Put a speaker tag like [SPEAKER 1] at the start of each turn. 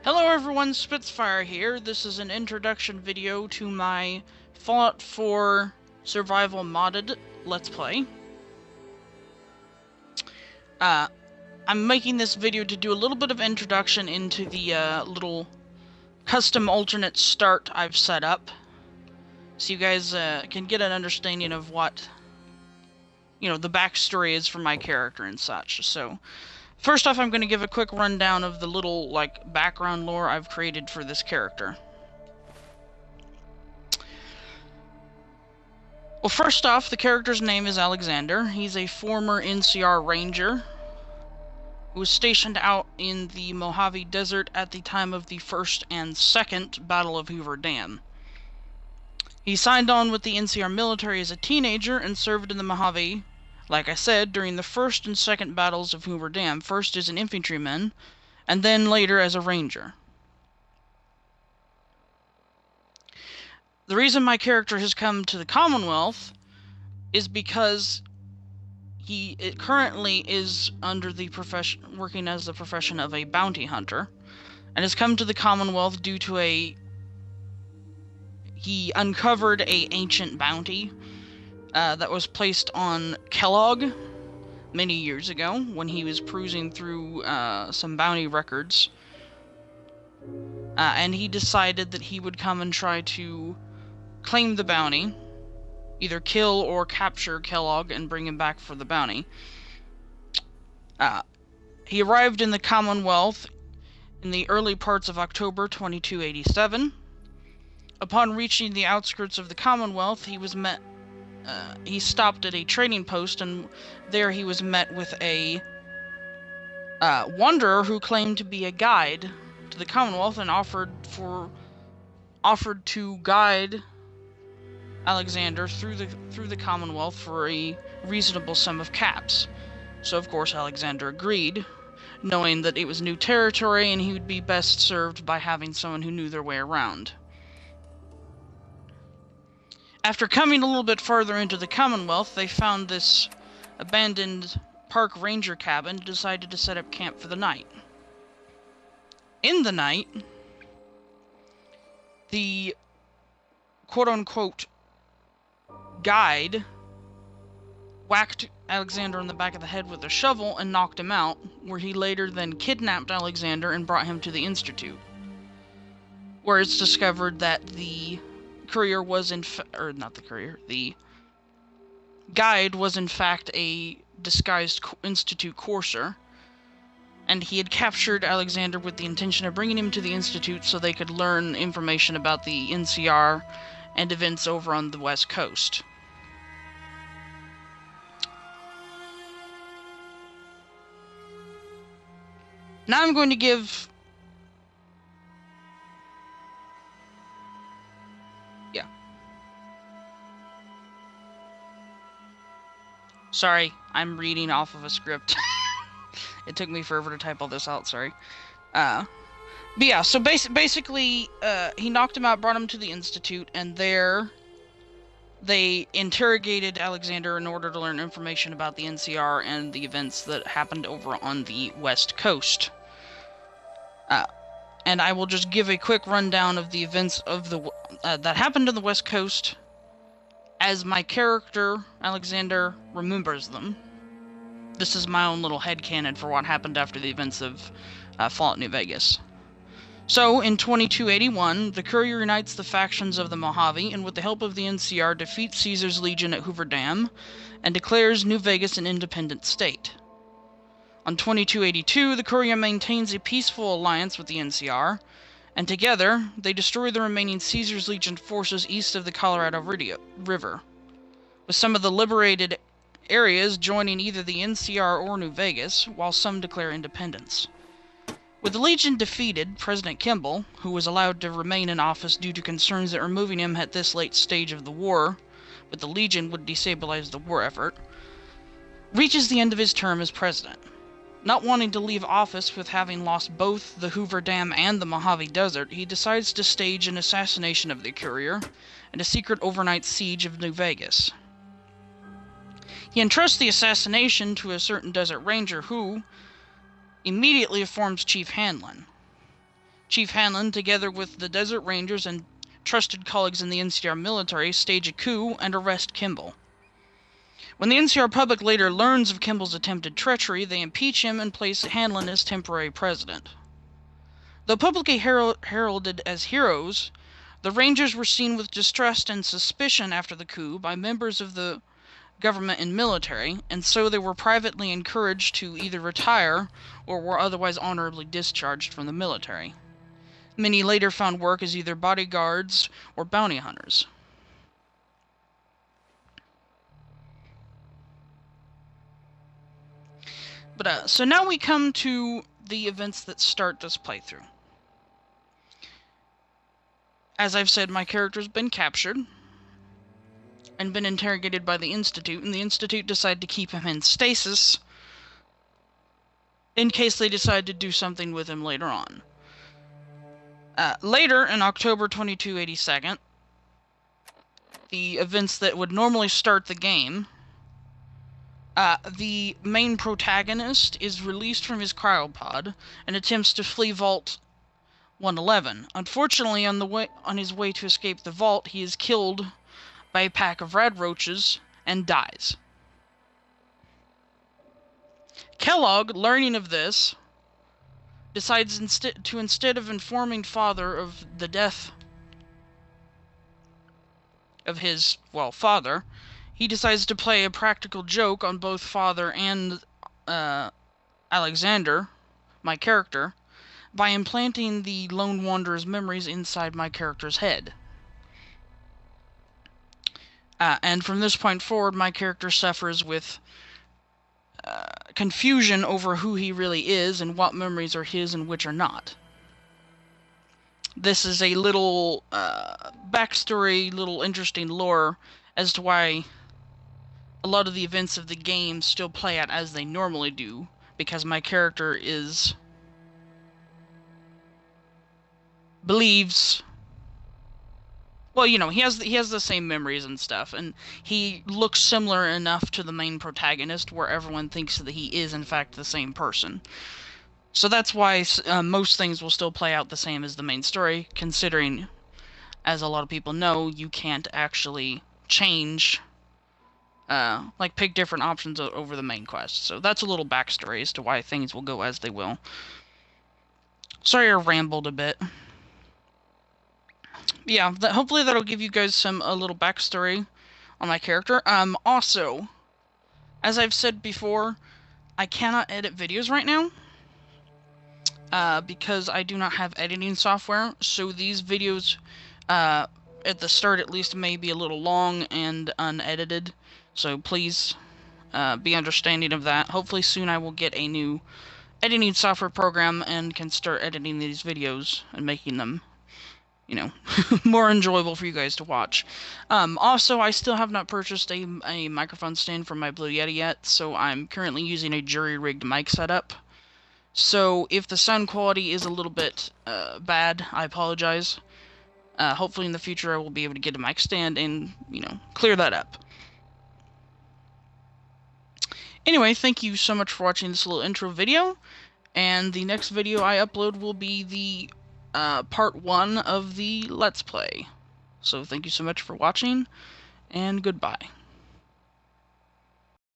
[SPEAKER 1] Hello everyone, Spitfire here. This is an introduction video to my Fallout 4 Survival Modded Let's Play. I'm making this video to do a little bit of introduction into the little custom alternate start I've set up, so you guys can get an understanding of what, the backstory is for my character and such. So, first off, I'm going to give a quick rundown of the little, background lore I've created for this character. Well, first off, the character's name is Alexander. He's a former NCR Ranger who was stationed out in the Mojave Desert at the time of the First and Second Battle of Hoover Dam. He signed on with the NCR military as a teenager and served in the Mojave, like I said, during the First and Second Battles of Hoover Dam, first as an infantryman, and then later as a ranger. The reason my character has come to the Commonwealth is because he currently is under the profession, working as the profession of a bounty hunter, and has come to the Commonwealth due to he uncovered a ancient bounty that was placed on Kellogg many years ago when he was cruising through some bounty records, and he decided that he would come and try to claim the bounty, either kill or capture Kellogg and bring him back for the bounty. He arrived in the Commonwealth in the early parts of October 2287. Upon reaching the outskirts of the Commonwealth, he stopped at a trading post, and there he was met with a wanderer who claimed to be a guide to the Commonwealth and offered to guide Alexander through the Commonwealth for a reasonable sum of caps. So of course Alexander agreed, knowing that it was new territory and he would be best served by having someone who knew their way around. After coming a little bit farther into the Commonwealth, they found this abandoned park ranger cabin and decided to set up camp for the night. In the night, the quote-unquote guide whacked Alexander in the back of the head with a shovel and knocked him out, where he later then kidnapped Alexander and brought him to the Institute, where it's discovered that the courier was the guide was in fact a disguised Institute courser, and he had captured Alexander with the intention of bringing him to the Institute so they could learn information about the NCR and events over on the West Coast. Now I'm going to give... Sorry, I'm reading off of a script. It took me forever to type all this out, sorry. But yeah, so basically, he knocked him out, brought him to the Institute, and there they interrogated Alexander in order to learn information about the NCR and the events that happened over on the West Coast. And I will just give a quick rundown of the events of that happened on the West Coast, as my character, Alexander, remembers them. This is my own little headcanon for what happened after the events of Fallout New Vegas. So, in 2281, the Courier unites the factions of the Mojave, and with the help of the NCR, defeats Caesar's Legion at Hoover Dam, and declares New Vegas an independent state. On 2282, the Courier maintains a peaceful alliance with the NCR, and together, they destroy the remaining Caesar's Legion forces east of the Colorado River, with some of the liberated areas joining either the NCR or New Vegas, while some declare independence. With the Legion defeated, President Kimball, who was allowed to remain in office due to concerns that removing him at this late stage of the war with the Legion would destabilize the war effort, reaches the end of his term as president. Not wanting to leave office with having lost both the Hoover Dam and the Mojave Desert, he decides to stage an assassination of the Courier and a secret overnight siege of New Vegas. He entrusts the assassination to a certain desert ranger who immediately informs Chief Hanlon. Chief Hanlon, together with the Desert Rangers and trusted colleagues in the NCR military, stage a coup and arrest Kimball. When the NCR public later learns of Kimball's attempted treachery, they impeach him and place Hanlon as temporary president. Though publicly heralded as heroes, the Rangers were seen with distrust and suspicion after the coup by members of the government and military, and so they were privately encouraged to either retire or were otherwise honorably discharged from the military. Many later found work as either bodyguards or bounty hunters. But so now we come to the events that start this playthrough. As I've said, my character's been captured and been interrogated by the Institute, and the Institute decided to keep him in stasis in case they decide to do something with him later on. Later, in October 2282, the events that would normally start the game, the main protagonist is released from his cryopod and attempts to flee Vault 111. Unfortunately, on his way to escape the vault, he is killed by a pack of rad roaches and dies. Kellogg, learning of this, decides instead of informing Father of the death of his, father, he decides to play a practical joke on both Father and Alexander, my character, by implanting the Lone Wanderer's memories inside my character's head. And from this point forward, my character suffers with confusion over who he really is and what memories are his and which are not. This is a little backstory, little interesting lore as to why a lot of the events of the game still play out as they normally do, because my character believes, he has the same memories and stuff, and he looks similar enough to the main protagonist where everyone thinks that he is in fact the same person. So that's why most things will still play out the same as the main story, considering, as a lot of people know, you can't actually change, pick different options over the main quest. So that's a little backstory as to why things will go as they will. Sorry I rambled a bit. Yeah, hopefully that'll give you guys a little backstory on my character. Also, as I've said before, I cannot edit videos right now, because I do not have editing software, so these videos, at the start at least, may be a little long and unedited, so please be understanding of that. Hopefully soon I will get a new editing software program and can start editing these videos and making them, more enjoyable for you guys to watch. Also, I still have not purchased a microphone stand for my Blue Yeti yet, so I'm currently using a jury-rigged mic setup. So if the sound quality is a little bit bad, I apologize. Hopefully in the future I will be able to get a mic stand and, clear that up. Anyway, thank you so much for watching this little intro video, and the next video I upload will be the part 1 of the Let's Play. So thank you so much for watching, and goodbye.